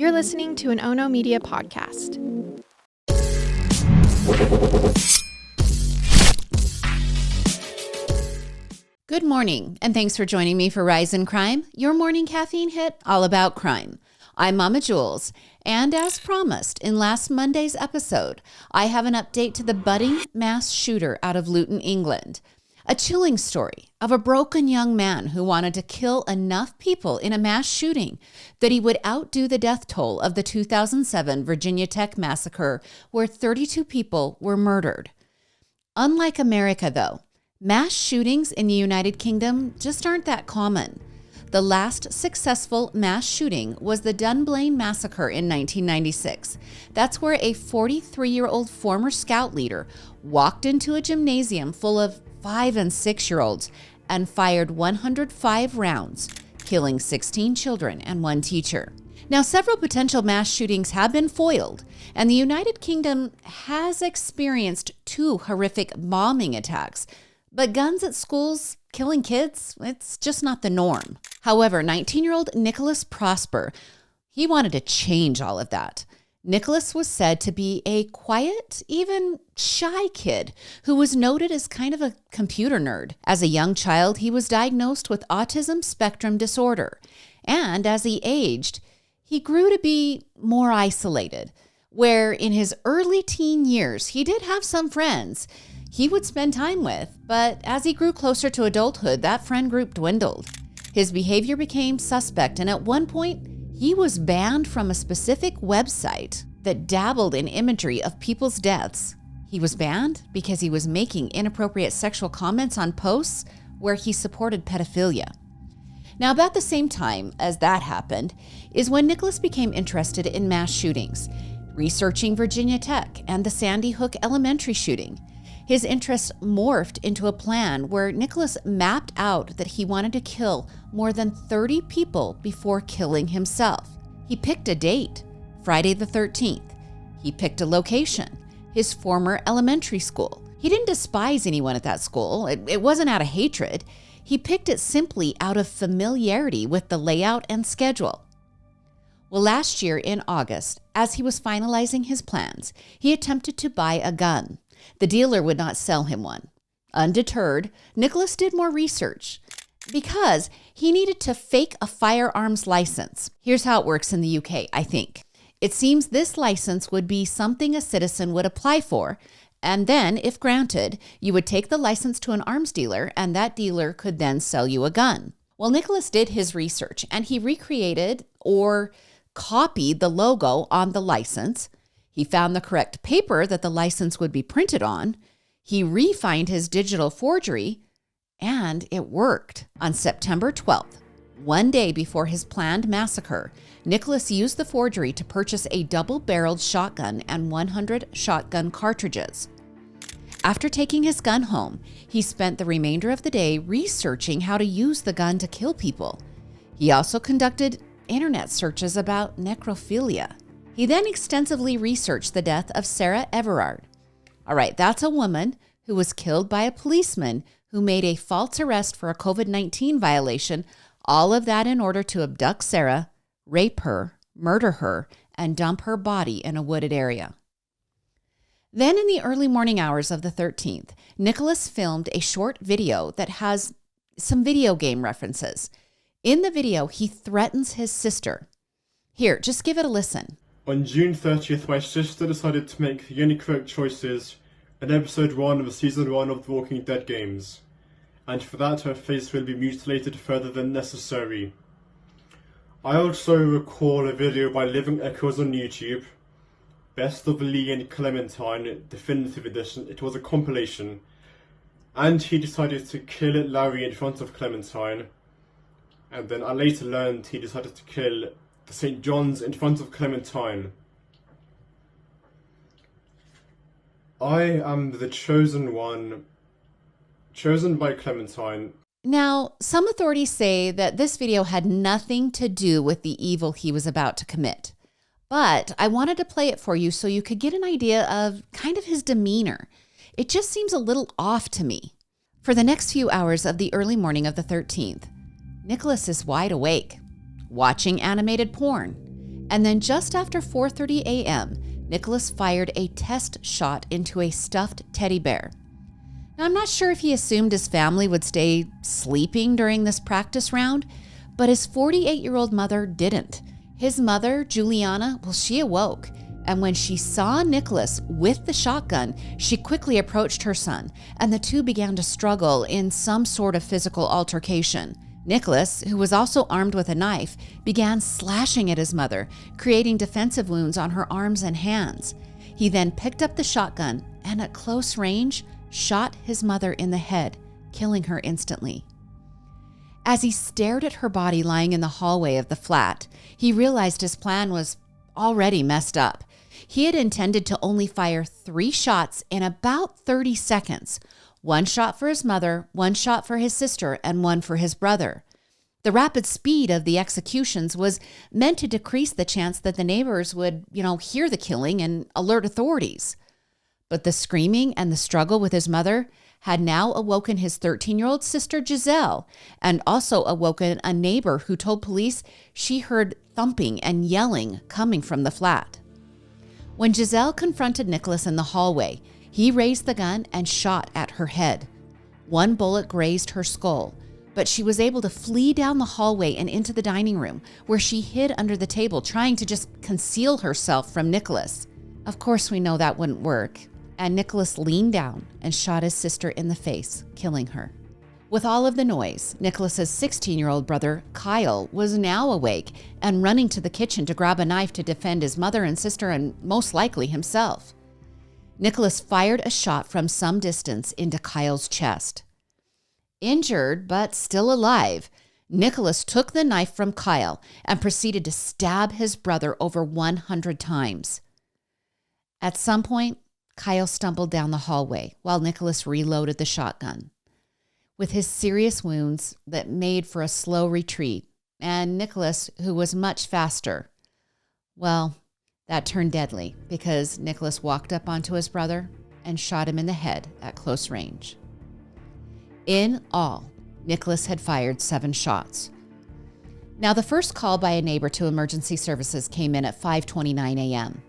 You're listening to an Ono Media podcast. Good morning, and thanks for joining me for Rise in Crime, your morning caffeine hit all about crime. I'm Mama Jules, and as promised in last Monday's episode, I have an update to the budding mass shooter out of Luton, England. A chilling story of a broken young man who wanted to kill enough people in a mass shooting that he would outdo the death toll of the 2007 Virginia Tech massacre, where 32 people were murdered. Unlike America, though, mass shootings in the United Kingdom just aren't that common. The last successful mass shooting was the Dunblane Massacre in 1996. That's where a 43-year-old former scout leader walked into a gymnasium full of 5- and 6-year-olds and fired 105 rounds, killing 16 children and 1 teacher. Now, several potential mass shootings have been foiled, and the United Kingdom has experienced 2 horrific bombing attacks. But guns at schools killing kids, it's just not the norm. However, 19-year-old Nicholas Prosper, he wanted to change all of that. Nicholas was said to be a quiet, even shy kid who was noted as kind of a computer nerd. As a young child, he was diagnosed with autism spectrum disorder. And as he aged, he grew to be more isolated, where in his early teen years, he did have some friends he would spend time with, but as he grew closer to adulthood, that friend group dwindled. His behavior became suspect, and at one point, he was banned from a specific website that dabbled in imagery of people's deaths. He was banned because he was making inappropriate sexual comments on posts where he supported pedophilia. Now, about the same time as that happened is when Nicholas became interested in mass shootings, researching Virginia Tech and the Sandy Hook Elementary shooting. His interest morphed into a plan where Nicholas mapped out that he wanted to kill more than 30 people before killing himself. He picked a date, Friday the 13th. He picked a location, his former elementary school. He didn't despise anyone at that school. It wasn't out of hatred. He picked it simply out of familiarity with the layout and schedule. Well, last year in August, as he was finalizing his plans, he attempted to buy a gun. The dealer would not sell him one. Undeterred, Nicholas did more research because he needed to fake a firearms license. Here's how it works in the UK, I think. It seems this license would be something a citizen would apply for, and then, if granted, you would take the license to an arms dealer, and that dealer could then sell you a gun. Well, Nicholas did his research, and he recreated or copied the logo on the license. He found the correct paper that the license would be printed on. He refined his digital forgery, and it worked. On September 12th, one day before his planned massacre, Nicholas used the forgery to purchase a double-barreled shotgun and 100 shotgun cartridges. After taking his gun home, he spent the remainder of the day researching how to use the gun to kill people. He also conducted internet searches about necrophilia. He then extensively researched the death of Sarah Everard. All right, that's a woman who was killed by a policeman who made a false arrest for a COVID-19 violation, all of that in order to abduct Sarah, rape her, murder her, and dump her body in a wooded area. Then in the early morning hours of the 13th, Nicholas filmed a short video that has some video game references. In the video, he threatens his sister. Here, just give it a listen. On June 30th, my sister decided to make the only correct choices in episode 1 of season 1 of The Walking Dead games, and for that her face will be mutilated further than necessary. I also recall a video by Living Echoes on YouTube, Best of Lee and Clementine Definitive Edition. It was a compilation, and he decided to kill Larry in front of Clementine, and then I later learned he decided to kill the St. John's in front of Clementine. I am the chosen one, chosen by Clementine. Now, some authorities say that this video had nothing to do with the evil he was about to commit. But I wanted to play it for you so you could get an idea of kind of his demeanor. It just seems a little off to me. For the next few hours of the early morning of the 13th, Nicholas is wide awake, watching animated porn, And then just after 4:30 a.m., Nicholas fired a test shot into a stuffed teddy bear. Now, I'm not sure if he assumed his family would stay sleeping during this practice round, but his 48-year-old mother didn't. His mother, Juliana, she awoke, and when she saw Nicholas with the shotgun, she quickly approached her son, and the two began to struggle in some sort of physical altercation. Nicholas, who was also armed with a knife, began slashing at his mother, creating defensive wounds on her arms and hands. He then picked up the shotgun and at close range, shot his mother in the head, killing her instantly. As he stared at her body lying in the hallway of the flat, he realized his plan was already messed up. He had intended to only fire 3 shots in about 30 seconds. 1 shot for his mother, 1 shot for his sister, and 1 for his brother. The rapid speed of the executions was meant to decrease the chance that the neighbors would, hear the killing and alert authorities. But the screaming and the struggle with his mother had now awoken his 13-year-old sister Giselle, and also awoken a neighbor who told police she heard thumping and yelling coming from the flat. When Giselle confronted Nicholas in the hallway, he raised the gun and shot at her head. 1 bullet grazed her skull, but she was able to flee down the hallway and into the dining room, where she hid under the table, trying to just conceal herself from Nicholas. Of course, we know that wouldn't work, and Nicholas leaned down and shot his sister in the face, killing her. With all of the noise, Nicholas's 16-year-old brother, Kyle, was now awake and running to the kitchen to grab a knife to defend his mother and sister and most likely himself. Nicholas fired a shot from some distance into Kyle's chest. Injured, but still alive, Nicholas took the knife from Kyle and proceeded to stab his brother over 100 times. At some point, Kyle stumbled down the hallway while Nicholas reloaded the shotgun. With his serious wounds that made for a slow retreat, and Nicholas, who was much faster, that turned deadly because Nicholas walked up onto his brother and shot him in the head at close range. In all, Nicholas had fired 7 shots. Now, the first call by a neighbor to emergency services came in at 5:29 a.m.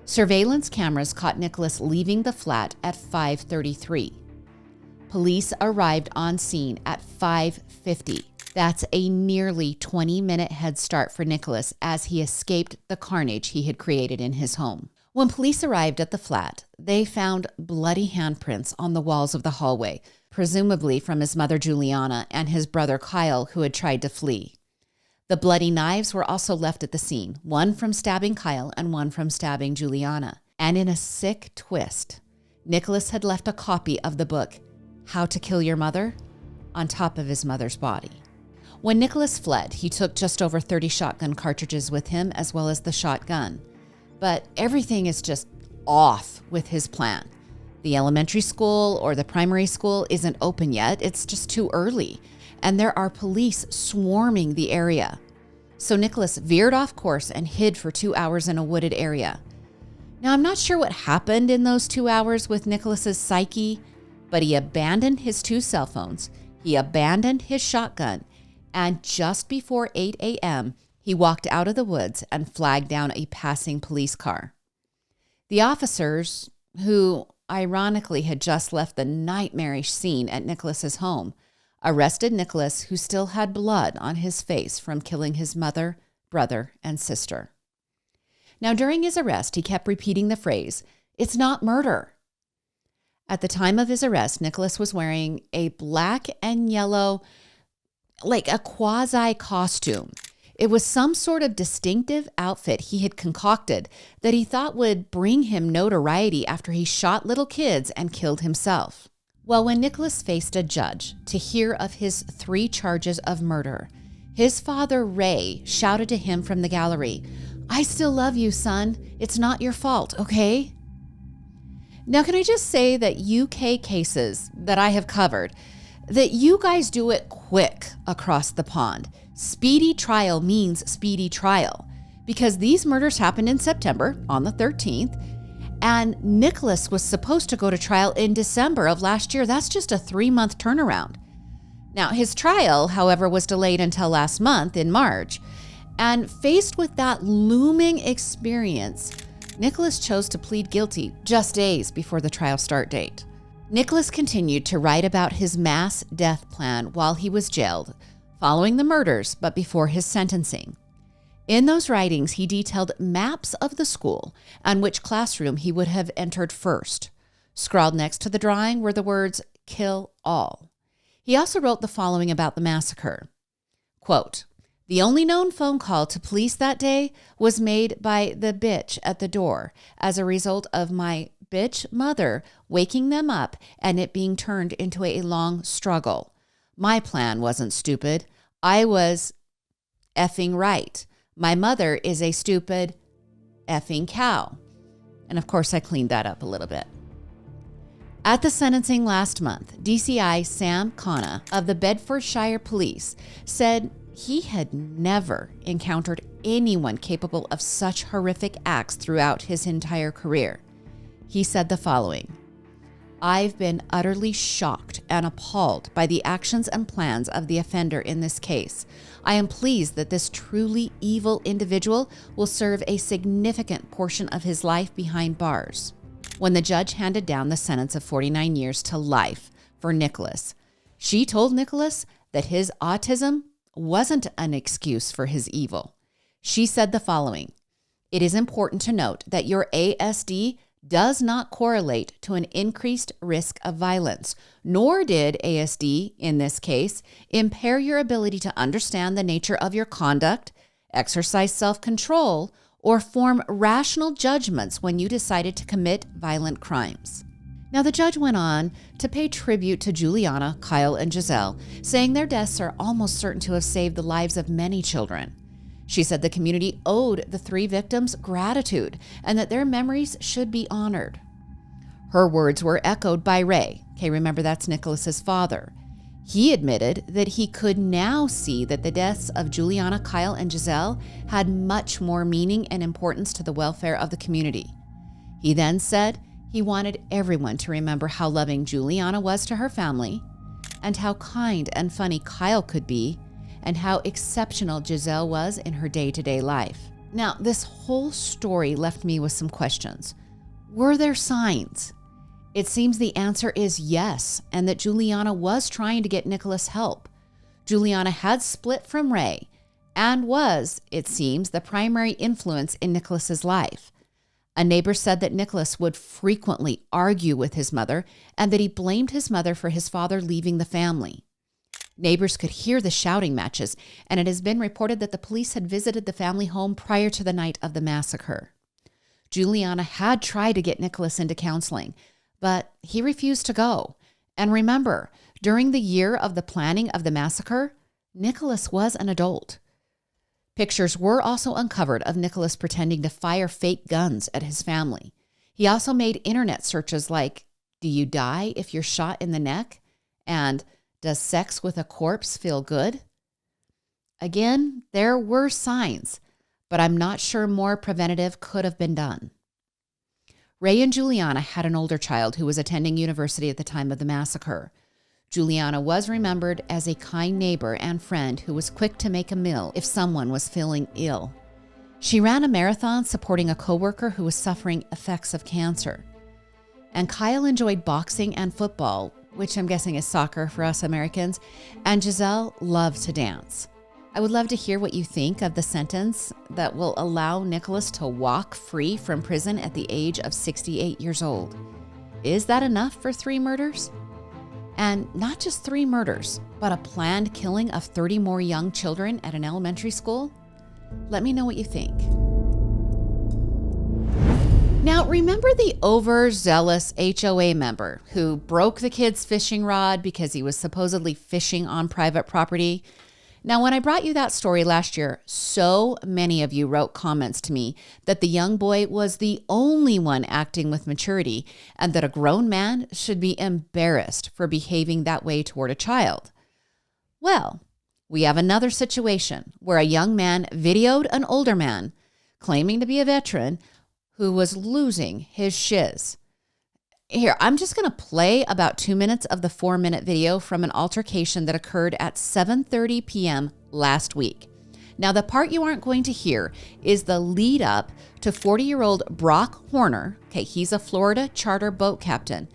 Surveillance cameras caught Nicholas leaving the flat at 5:33. Police arrived on scene at 5:50. That's a nearly 20-minute head start for Nicholas as he escaped the carnage he had created in his home. When police arrived at the flat, they found bloody handprints on the walls of the hallway, presumably from his mother Juliana and his brother Kyle, who had tried to flee. The bloody knives were also left at the scene, one from stabbing Kyle and one from stabbing Juliana. And in a sick twist, Nicholas had left a copy of the book, How to Kill Your Mother, on top of his mother's body. When Nicholas fled, he took just over 30 shotgun cartridges with him, as well as the shotgun. But everything is just off with his plan. The elementary school or the primary school isn't open yet. It's just too early. And there are police swarming the area. So Nicholas veered off course and hid for 2 hours in a wooded area. Now, I'm not sure what happened in those 2 hours with Nicholas's psyche, but he abandoned his 2 cell phones, he abandoned his shotgun, and just before 8 a.m., he walked out of the woods and flagged down a passing police car. The officers, who ironically had just left the nightmarish scene at Nicholas's home, arrested Nicholas, who still had blood on his face from killing his mother, brother, and sister. Now, during his arrest, he kept repeating the phrase, "It's not murder." At the time of his arrest, Nicholas was wearing a black and yellow, like a quasi costume. It was some sort of distinctive outfit he had concocted that he thought would bring him notoriety after he shot little kids and killed himself. Well, when Nicholas faced a judge to hear of his 3 charges of murder, his father, Ray, shouted to him from the gallery, "I still love you, son. It's not your fault, okay?" Now, can I just say that UK cases that I have covered, that you guys do it quick across the pond. Speedy trial means speedy trial, because these murders happened in September on the 13th, and Nicholas was supposed to go to trial in December of last year. That's just a 3-month turnaround. Now, his trial, however, was delayed until last month in March, And faced with that looming experience, Nicholas chose to plead guilty just days before the trial start date. Nicholas continued to write about his mass death plan while he was jailed, following the murders, but before his sentencing. In those writings, he detailed maps of the school and which classroom he would have entered first. Scrawled next to the drawing were the words, "Kill all." He also wrote the following about the massacre. Quote, "The only known phone call to police that day was made by the bitch at the door as a result of my bitch mother waking them up and it being turned into a long struggle. My plan wasn't stupid. I was effing right. My mother is a stupid effing cow." And of course, I cleaned that up a little bit. At the sentencing last month, DCI Sam Khanna of the Bedfordshire Police said he had never encountered anyone capable of such horrific acts throughout his entire career. He said the following, "I've been utterly shocked and appalled by the actions and plans of the offender in this case. I am pleased that this truly evil individual will serve a significant portion of his life behind bars." When the judge handed down the sentence of 49 years to life for Nicholas, she told Nicholas that his autism wasn't an excuse for his evil. She said the following, "It is important to note that your ASD does not correlate to an increased risk of violence, nor did ASD, in this case, impair your ability to understand the nature of your conduct, exercise self-control, or form rational judgments when you decided to commit violent crimes." Now, the judge went on to pay tribute to Juliana, Kyle, and Giselle, saying their deaths are almost certain to have saved the lives of many children. She said the community owed the three victims gratitude and that their memories should be honored. Her words were echoed by Ray. Okay, remember that's Nicholas's father. He admitted that he could now see that the deaths of Juliana, Kyle, and Giselle had much more meaning and importance to the welfare of the community. He then said he wanted everyone to remember how loving Juliana was to her family and how kind and funny Kyle could be and how exceptional Giselle was in her day-to-day life. Now, this whole story left me with some questions. Were there signs? It seems the answer is yes, and that Juliana was trying to get Nicholas help. Juliana had split from Ray and was, it seems, the primary influence in Nicholas's life. A neighbor said that Nicholas would frequently argue with his mother and that he blamed his mother for his father leaving the family. Neighbors could hear the shouting matches, and it has been reported that the police had visited the family home prior to the night of the massacre. Juliana had tried to get Nicholas into counseling, but he refused to go. And remember, during the year of the planning of the massacre, Nicholas was an adult. Pictures were also uncovered of Nicholas pretending to fire fake guns at his family. He also made internet searches like, "Do you die if you're shot in the neck?" and "Does sex with a corpse feel good?" Again, there were signs, but I'm not sure more preventative could have been done. Ray and Juliana had an older child who was attending university at the time of the massacre. Juliana was remembered as a kind neighbor and friend who was quick to make a meal if someone was feeling ill. She ran a marathon supporting a coworker who was suffering effects of cancer. And Kyle enjoyed boxing and football, which I'm guessing is soccer for us Americans, and Giselle loved to dance. I would love to hear what you think of the sentence that will allow Nicholas to walk free from prison at the age of 68 years old. Is that enough for 3 murders? And not just 3 murders, but a planned killing of 30 more young children at an elementary school? Let me know what you think. Now, remember the overzealous HOA member who broke the kid's fishing rod because he was supposedly fishing on private property? Now, when I brought you that story last year, so many of you wrote comments to me that the young boy was the only one acting with maturity and that a grown man should be embarrassed for behaving that way toward a child. Well, we have another situation where a young man videoed an older man claiming to be a veteran who was losing his shiz. Here, I'm just going to play about 2 minutes of the 4-minute video from an altercation that occurred at 7:30 p.m. last week. Now, the part you aren't going to hear is the lead up to 40-year-old Brock Horner. Okay, he's a Florida charter boat captain.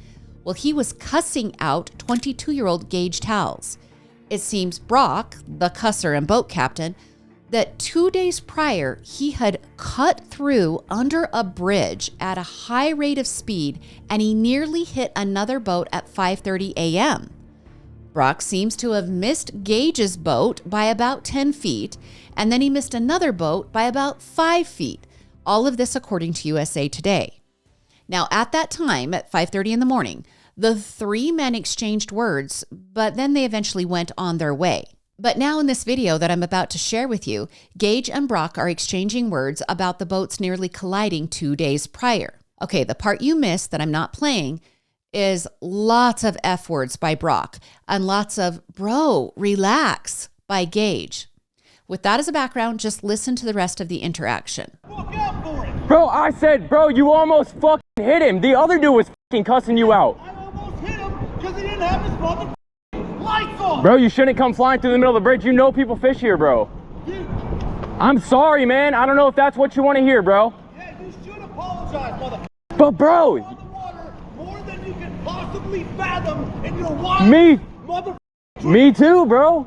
Well, he was cussing out 22-year-old Gage Towles. It seems Brock, the cusser and boat captain, that 2 days prior, he had cut through under a bridge at a high rate of speed, and he nearly hit another boat at 5:30 a.m. Brock seems to have missed Gage's boat by about 10 feet, and then he missed another boat by about 5 feet. All of this according to USA Today. Now, at that time, at 5:30 in the morning, the three men exchanged words, but then they eventually went on their way. But now in this video that I'm about to share with you, Gage and Brock are exchanging words about the boats nearly colliding 2 days prior. Okay, the part you missed that I'm not playing is lots of F words by Brock and lots of "bro, relax" by Gage. With that as a background, just listen to the rest of the interaction. Look out for it. Bro, I said, bro, you almost fucking hit him. The other dude was fucking cussing you out. I almost hit him because he didn't have his mother lights on. Bro, you shouldn't come flying through the middle of the bridge. You know people fish here, bro. Dude. I'm sorry, man. I don't know if that's what you want to hear, bro. Yeah, you should apologize, mother. But, bro. On the water more than you can possibly fathom in your wild Me. mother. Me too, bro.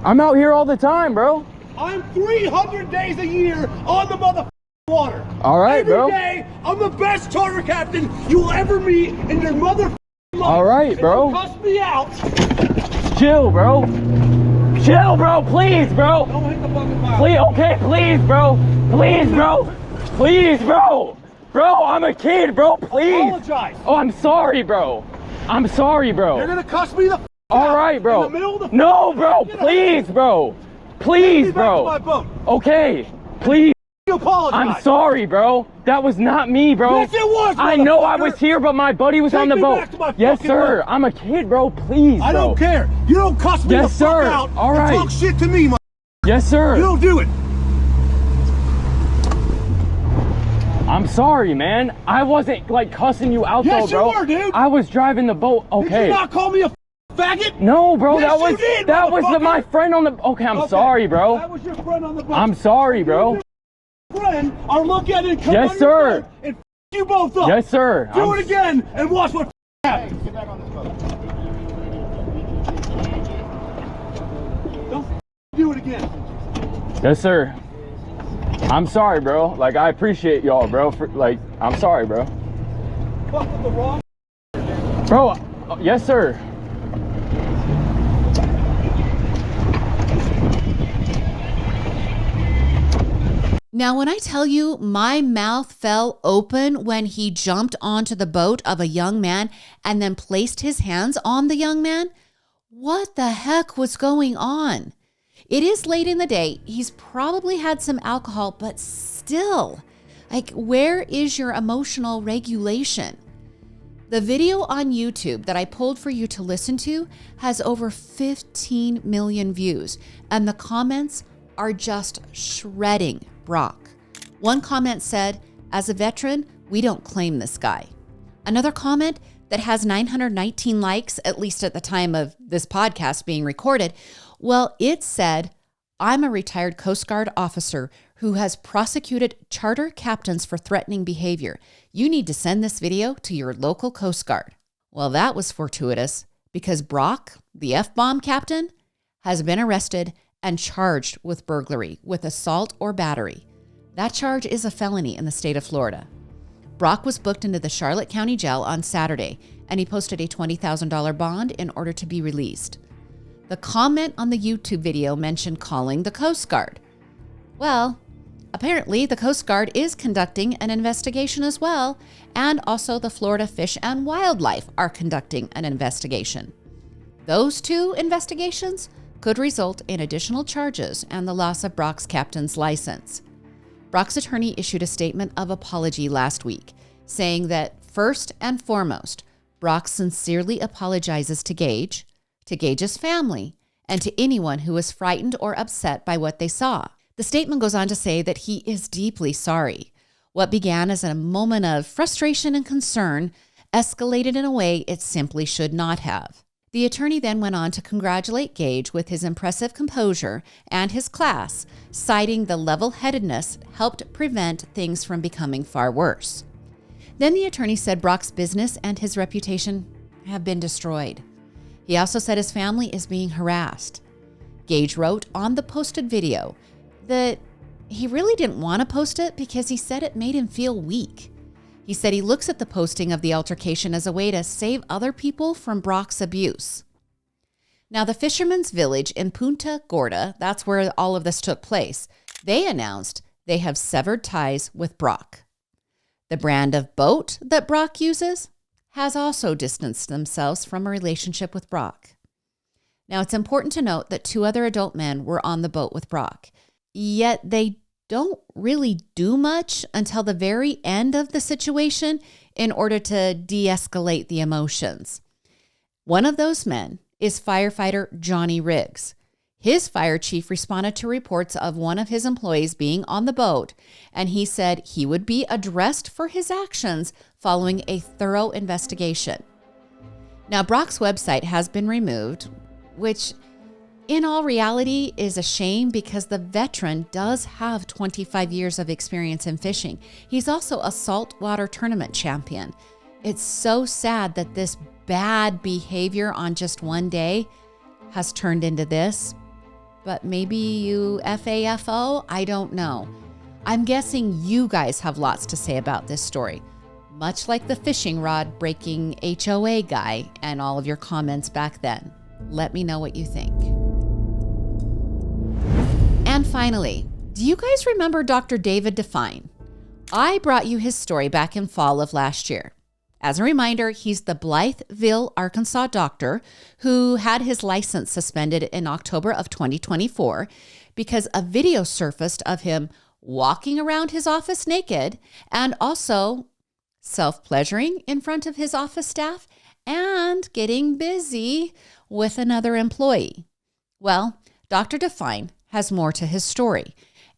I'm out here all the time, bro. I'm 300 days a year on the mother water. All right, Every bro. day, I'm the best charter captain you'll ever meet in your mother life. All right, And bro. you cuss me out. Chill, bro. Chill, bro. Please, bro. Don't hit the fucking pile. Please, okay, please, bro. Please, bro. Please, bro. Bro, I'm a kid, bro. Please. Apologize. Oh, I'm sorry, bro. I'm sorry, bro. You're gonna cuss me the All out right, bro. In the middle of the No, bro. Get Please, bro. Take Please, me back to my bro. boat. Okay. Please. You apologize. I'm sorry, bro. That was not me, bro. Yes, it was, I know I motherfucker. was here, but my buddy was Take on the me boat. back to my Yes, fucking sir. boat. I'm a kid, bro. Please, I bro. don't care. You don't cuss me Yes, the fuck sir. out All and right. talk shit to me, Yes, sir. You don't do it. I'm sorry, man. I wasn't like cussing you out, Yes, though, bro. you were, dude. I was driving the boat. Did Okay. you not call me a faggot? No, bro. Yes, that was you did, that was motherfucker. my friend on the. Okay, I'm Okay, sorry, bro. That was your friend on the boat. I'm sorry, bro. You and your friend are look at it and come Yes, on your sir. boat and you both up. Yes, sir. Do I'm- it again and watch what happens. Get back on this boat. Don't do it again. Yes, sir. I'm sorry, bro. Like, I appreciate y'all, bro. I'm sorry, bro. Fuck with the wrong. Bro, yes, sir. Now, when I tell you my mouth fell open when he jumped onto the boat of a young man and then placed his hands on the young man, what the heck was going on? It is late in the day. He's probably had some alcohol, but still, like, where is your emotional regulation? The video on YouTube that I pulled for you to listen to has over 15 million views, and the comments are just shredding Brock. One comment said, "As a veteran, we don't claim this guy." Another comment that has 919 likes, at least at the time of this podcast being recorded, well, it said, "I'm a retired Coast Guard officer who has prosecuted charter captains for threatening behavior. You need to send this video to your local Coast Guard." Well, that was fortuitous because Brock, the F-bomb captain, has been arrested and charged with burglary, with assault or battery. That charge is a felony in the state of Florida. Brock was booked into the Charlotte County Jail on Saturday, and he posted a $20,000 bond in order to be released. The comment on the YouTube video mentioned calling the Coast Guard. Well, apparently the Coast Guard is conducting an investigation as well, and also the Florida Fish and Wildlife are conducting an investigation. Those two investigations could result in additional charges and the loss of Brock's captain's license. Brock's attorney issued a statement of apology last week, saying that first and foremost, Brock sincerely apologizes to Gage's family, and to anyone who was frightened or upset by what they saw. The statement goes on to say that he is deeply sorry. What began as a moment of frustration and concern escalated in a way it simply should not have. The attorney then went on to congratulate Gage with his impressive composure and his class, citing the level-headedness helped prevent things from becoming far worse. Then the attorney said Brock's business and his reputation have been destroyed. He also said his family is being harassed. Gage wrote on the posted video that he really didn't want to post it because he said it made him feel weak. He said he looks at the posting of the altercation as a way to save other people from Brock's abuse. Now, the Fisherman's Village in Punta Gorda, that's where all of this took place, they announced they have severed ties with Brock. The brand of boat that Brock uses has also distanced themselves from a relationship with Brock. Now, it's important to note that 2 other adult men were on the boat with Brock, yet they don't really do much until the very end of the situation in order to de-escalate the emotions. One of those men is firefighter Johnny Riggs. His fire chief responded to reports of one of his employees being on the boat, and he said he would be addressed for his actions following a thorough investigation. Now, Brock's website has been removed, which in all reality is a shame because the veteran does have 25 years of experience in fishing. He's also a saltwater tournament champion. It's so sad that this bad behavior on just one day has turned into this, but maybe you FAFO? I don't know. I'm guessing you guys have lots to say about this story, much like the fishing rod breaking HOA guy and all of your comments back then. Let me know what you think. And finally, do you guys remember Dr. David Define? I brought you his story back in fall of last year. As a reminder, he's the Blytheville, Arkansas doctor who had his license suspended in October of 2024 because a video surfaced of him walking around his office naked and also self-pleasuring in front of his office staff and getting busy with another employee. Well, Dr. Define has more to his story,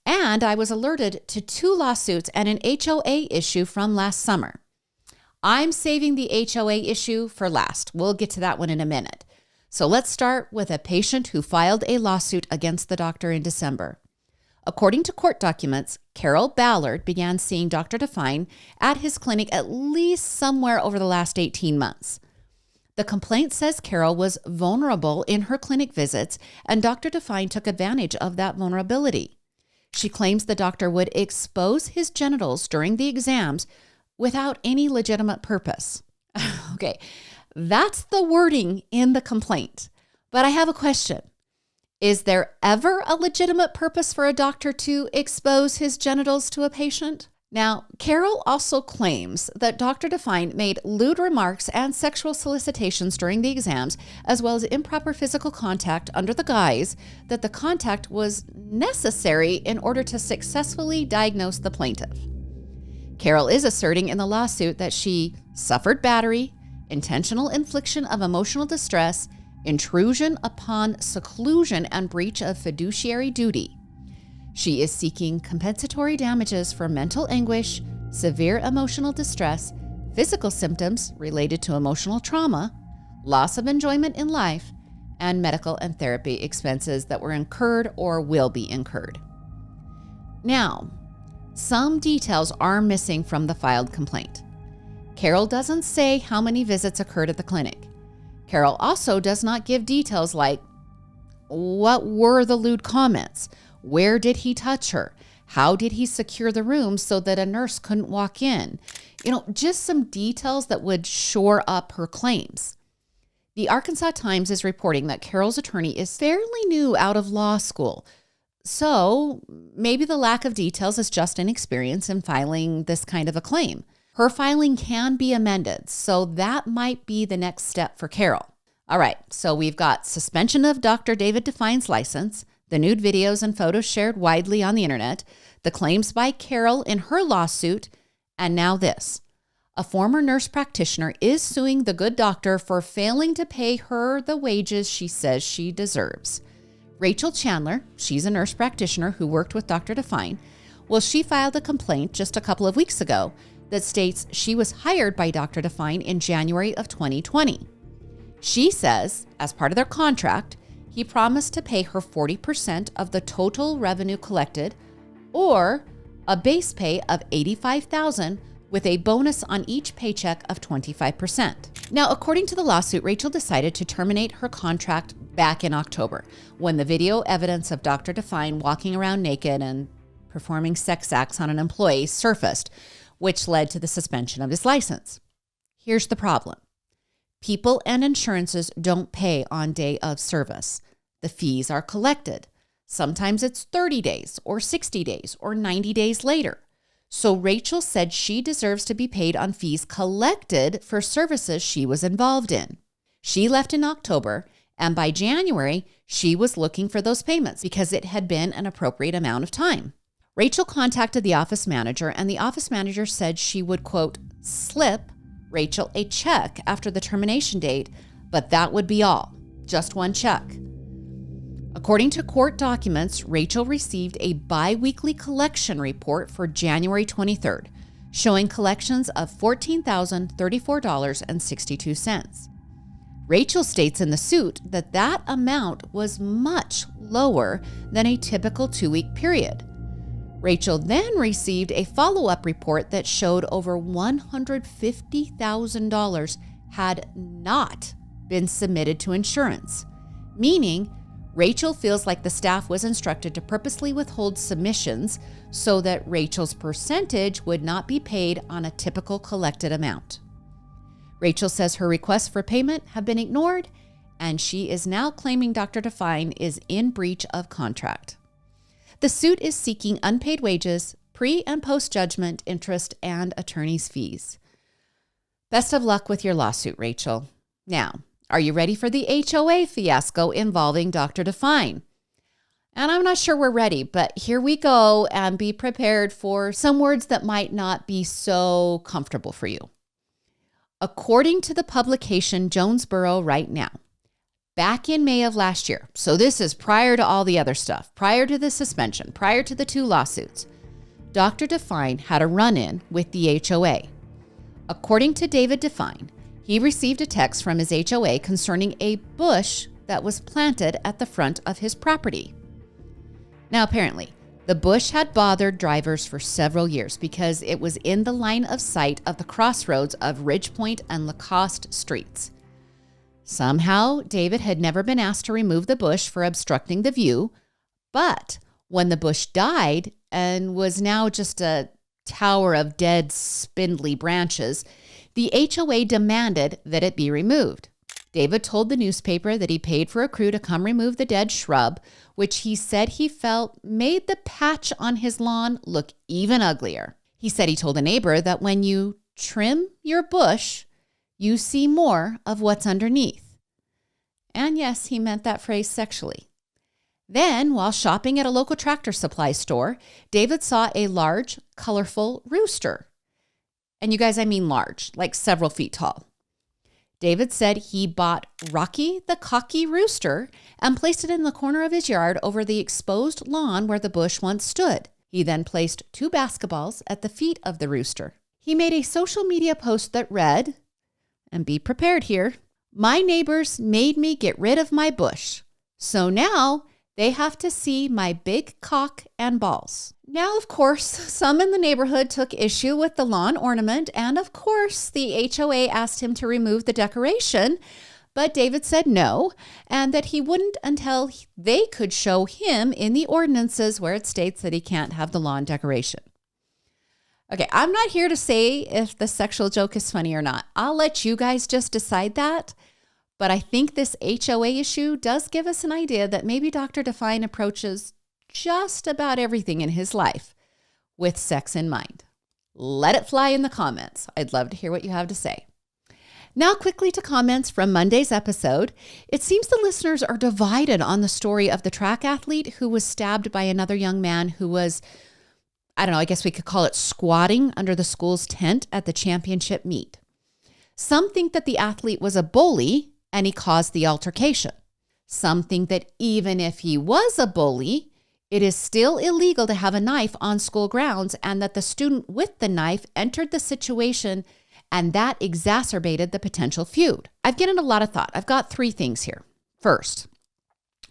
and I was alerted to 2 lawsuits and an HOA issue from last summer. I'm saving the HOA issue for last. We'll get to that one in a minute. So let's start with a patient who filed a lawsuit against the doctor in December. According to court documents, Carol Ballard began seeing Dr. Define at his clinic at least somewhere over the last 18 months. The complaint says Carol was vulnerable in her clinic visits, and Dr. Define took advantage of that vulnerability. She claims the doctor would expose his genitals during the exams without any legitimate purpose. Okay, that's the wording in the complaint. But I have a question. Is there ever a legitimate purpose for a doctor to expose his genitals to a patient? Now, Carol also claims that Dr. Define made lewd remarks and sexual solicitations during the exams, as well as improper physical contact under the guise that the contact was necessary in order to successfully diagnose the plaintiff. Carol is asserting in the lawsuit that she suffered battery, intentional infliction of emotional distress, intrusion upon seclusion, and breach of fiduciary duty. She is seeking compensatory damages for mental anguish, severe emotional distress, physical symptoms related to emotional trauma, loss of enjoyment in life, and medical and therapy expenses that were incurred or will be incurred. Now, some details are missing from the filed complaint. Carol doesn't say how many visits occurred at the clinic. Carol also does not give details like what were the lewd comments, where did he touch her, how did he secure the room so that a nurse couldn't walk in, just some details that would shore up her claims. The Arkansas Times is reporting that Carol's attorney is fairly new out of law school, so maybe the lack of details is just inexperience in filing this kind of a claim. Her filing can be amended, so that might be the next step for Carol. All right, so we've got suspension of Dr. David Define's license, the nude videos and photos shared widely on the internet, the claims by Carol in her lawsuit, and now this. A former nurse practitioner is suing the good doctor for failing to pay her the wages she says she deserves. Rachel Chandler, she's a nurse practitioner who worked with Dr. Define, she filed a complaint just a couple of weeks ago that states she was hired by Dr. Define in January of 2020. She says, as part of their contract, he promised to pay her 40% of the total revenue collected, or a base pay of $85,000 with a bonus on each paycheck of 25%. Now, according to the lawsuit, Rachel decided to terminate her contract back in October when the video evidence of Dr. Define walking around naked and performing sex acts on an employee surfaced, which led to the suspension of his license. Here's the problem. People and insurances don't pay on day of service. The fees are collected. Sometimes it's 30 days or 60 days or 90 days later. So Rachel said she deserves to be paid on fees collected for services she was involved in. She left in October, and by January, she was looking for those payments because it had been an appropriate amount of time. Rachel contacted the office manager, and the office manager said she would, quote, slip Rachel a check after the termination date, but that would be all, just one check. According to court documents, Rachel received a bi-weekly collection report for January 23rd, showing collections of $14,034.62. Rachel states in the suit that that amount was much lower than a typical 2-week period. Rachel then received a follow-up report that showed over $150,000 had not been submitted to insurance, meaning Rachel feels like the staff was instructed to purposely withhold submissions so that Rachel's percentage would not be paid on a typical collected amount. Rachel says her requests for payment have been ignored, and she is now claiming Dr. Define is in breach of contract. The suit is seeking unpaid wages, pre- and post-judgment interest, and attorney's fees. Best of luck with your lawsuit, Rachel. Now, are you ready for the HOA fiasco involving Dr. Define? And I'm not sure we're ready, but here we go, and be prepared for some words that might not be so comfortable for you. According to the publication Jonesboro Right Now, back in May of last year, so this is prior to all the other stuff, prior to the suspension, prior to the 2 lawsuits, Dr. Define had a run-in with the HOA. According to David Define, he received a text from his HOA concerning a bush that was planted at the front of his property. Now, apparently, the bush had bothered drivers for several years because it was in the line of sight of the crossroads of Ridgepoint and Lacoste streets. Somehow, David had never been asked to remove the bush for obstructing the view, but when the bush died and was now just a tower of dead, spindly branches, the HOA demanded that it be removed. David told the newspaper that he paid for a crew to come remove the dead shrub, which he said he felt made the patch on his lawn look even uglier. He said he told a neighbor that when you trim your bush, you see more of what's underneath. And yes, he meant that phrase sexually. Then, while shopping at a local tractor supply store, David saw a large, colorful rooster. And you guys, I mean large, like several feet tall. David said he bought Rocky the cocky rooster and placed it in the corner of his yard over the exposed lawn where the bush once stood. He then placed 2 basketballs at the feet of the rooster. He made a social media post that read, and be prepared here, "My neighbors made me get rid of my bush. So now they have to see my big cock and balls." Now, of course, some in the neighborhood took issue with the lawn ornament, and of course, the HOA asked him to remove the decoration, but David said no, and that he wouldn't until they could show him in the ordinances where it states that he can't have the lawn decoration. Okay, I'm not here to say if the sexual joke is funny or not. I'll let you guys just decide that. But I think this HOA issue does give us an idea that maybe Dr. Define approaches just about everything in his life with sex in mind. Let it fly in the comments. I'd love to hear what you have to say. Now, quickly to comments from Monday's episode. It seems the listeners are divided on the story of the track athlete who was stabbed by another young man who was, I don't know, I guess we could call it squatting under the school's tent at the championship meet. Some think that the athlete was a bully and he caused the altercation. Some think that even if he was a bully, it is still illegal to have a knife on school grounds and that the student with the knife entered the situation and that exacerbated the potential feud. I've given it a lot of thought. I've got 3 things here. First,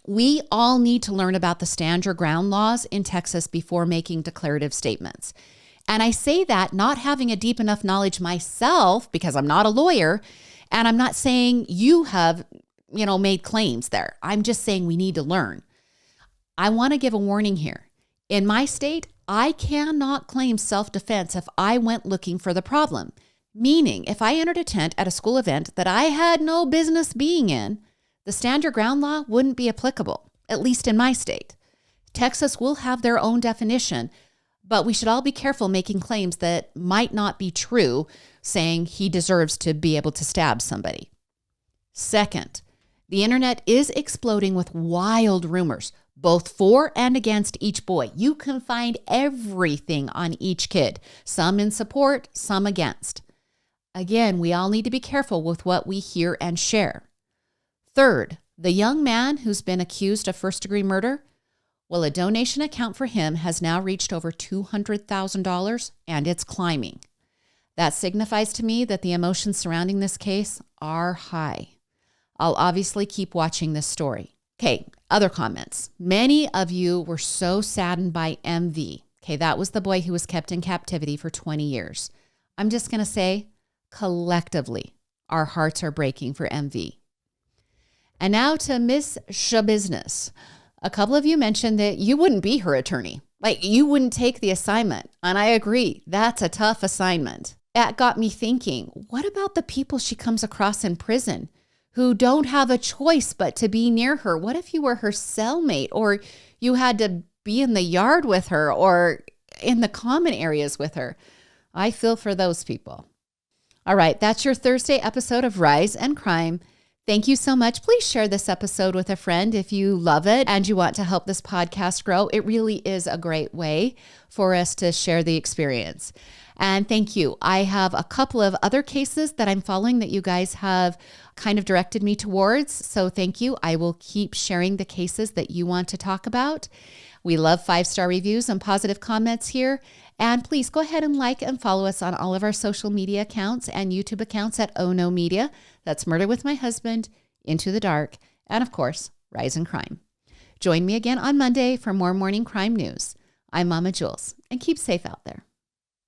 we all need to learn about the stand your ground laws in Texas before making declarative statements. And I say that not having a deep enough knowledge myself, because I'm not a lawyer, and I'm not saying you have, made claims there. I'm just saying we need to learn. I want to give a warning here. In my state, I cannot claim self-defense if I went looking for the problem. Meaning, if I entered a tent at a school event that I had no business being in, the stand your ground law wouldn't be applicable, at least in my state. Texas will have their own definition, but we should all be careful making claims that might not be true, saying he deserves to be able to stab somebody. Second, the internet is exploding with wild rumors, both for and against each boy. You can find everything on each kid, some in support, some against. Again, we all need to be careful with what we hear and share. Third, the young man who's been accused of first-degree murder, well, a donation account for him has now reached over $200,000, and it's climbing. That signifies to me that the emotions surrounding this case are high. I'll obviously keep watching this story. Okay, other comments. Many of you were so saddened by MV. Okay, that was the boy who was kept in captivity for 20 years. I'm just going to say, collectively, our hearts are breaking for MV. And now to Miss Shabusiness. A couple of you mentioned that you wouldn't be her attorney. Like, you wouldn't take the assignment. And I agree, that's a tough assignment. That got me thinking, what about the people she comes across in prison who don't have a choice but to be near her? What if you were her cellmate, or you had to be in the yard with her or in the common areas with her? I feel for those people. All right, that's your Thursday episode of Rise and Crime. Thank you so much. Please share this episode with a friend if you love it and you want to help this podcast grow. It really is a great way for us to share the experience. And thank you. I have a couple of other cases that I'm following that you guys have kind of directed me towards. So thank you. I will keep sharing the cases that you want to talk about. We love 5-star reviews and positive comments here. And please go ahead and like and follow us on all of our social media accounts and YouTube accounts at Oh No Media. That's Murder with My Husband, Into the Dark, and of course, Rise and Crime. Join me again on Monday for more morning crime news. I'm Mama Jules, and keep safe out there.